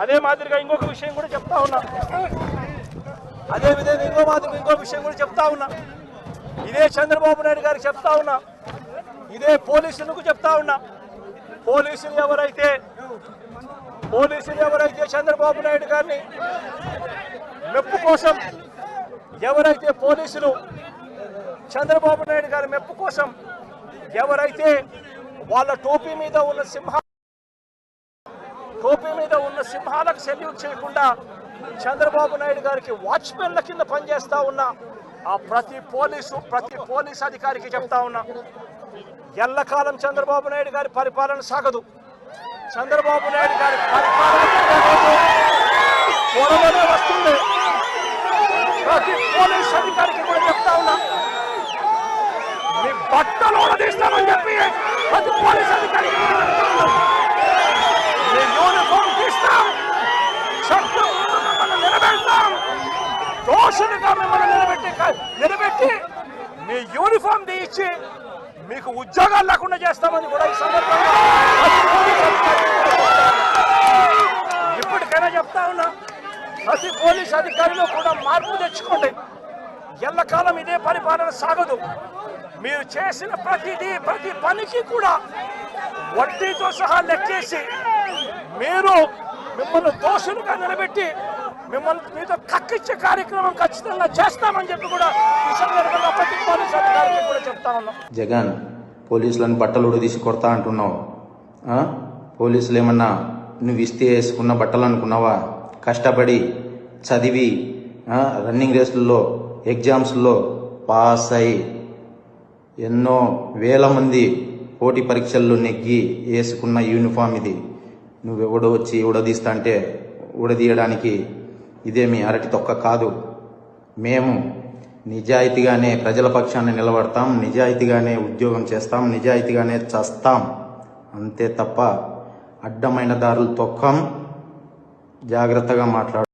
అదే మాదిరిగా ఇంకొక విషయం కూడా చెప్తా ఉన్నా, అదే విధంగా ఇంకో విషయం కూడా చెప్తా ఉన్నా. ఇదే చంద్రబాబు నాయుడు గారికి చెప్తా ఉన్నా, ఇదే పోలీసులకు చెప్తా ఉన్నా. పోలీసులు ఎవరైతే చంద్రబాబు నాయుడు గారిని మెప్పు కోసం, ఎవరైతే పోలీసులు చంద్రబాబు నాయుడు గారి మెప్పు కోసం ఎవరైతే వాళ్ళ టోపీ మీద ఉన్న సింహాలకు సెల్యూట్ చేయకుండా చంద్రబాబు నాయుడు గారికి వాచ్మెన్ల కింద పనిచేస్తా ఉన్న ఆ ప్రతి పోలీస్ అధికారికి చెప్తా ఉన్నా, ఎల్లకాలం చంద్రబాబు నాయుడు గారి పరిపాలన సాగదు. చంద్రబాబు నాయుడు గారి పరిపాలన త్వరలోనే వస్తుంది. ప్రతి పోలీస్ అధికారికి కూడా చెప్తా ఉన్నా, మీ బట్టలు తీస్తామని చెప్పి ప్రతి పోలీస్ అధికారికి మీ యూనిఫామ్ తీస్తాం, చట్టం మిమ్మల్ని నిలబెడతాం, దోషులుగా మిమ్మల్ని నిలబెట్టి మీ యూనిఫామ్ తీయించి మీకు ఉద్యోగాలు లేకుండా చేస్తామని కూడా ఈ సందర్భంగా ఇప్పటికైనా చెప్తా ఉన్నా. ప్రతి పోలీస్ అధికారిలో కూడా మార్పు తెచ్చుకోండి. ఎల్లకాలం ఇదే పరిపాలన సాగదు. మీరు చేసిన ప్రతి పనికి కూడా వడ్డీతో సహా లెక్కేసి మిమ్మల్ని దోషులుగా నిలబెట్టి మీతో కక్కిచ్చే కార్యక్రమం ఖచ్చితంగా చేస్తామని చెప్పి కూడా ఈ సందర్భంగా ప్రతి పోలీస్ అధికారికి కూడా చెప్తా ఉన్నాం. జగన్, పోలీసులను బట్టలు ఉడదీసి కొడతా అంటున్నావు. పోలీసులు ఏమన్నా నువ్వు ఇస్తే వేసుకున్న బట్టలు అనుకున్నావా? కష్టపడి చదివి రన్నింగ్ రేసుల్లో ఎగ్జామ్స్లో పాస్ అయి ఎన్నో వేల మంది పోటీ పరీక్షల్లో నెగ్గి వేసుకున్న యూనిఫామ్ ఇది. నువ్వెవడో వచ్చి ఉడదీస్తా అంటే ఉడదీయడానికి ఇదేమి అరటి తొక్క కాదు. మేము నిజాయితీగానే ప్రజల పక్షాన్ని నిలబడతాం, నిజాయితీగానే ఉద్యోగం చేస్తాం, నిజాయితీగానే చస్తాం. అంతే తప్ప అడ్డమైన దారులు తొక్కం. జాగ్రత్తగా మాట్లాడు.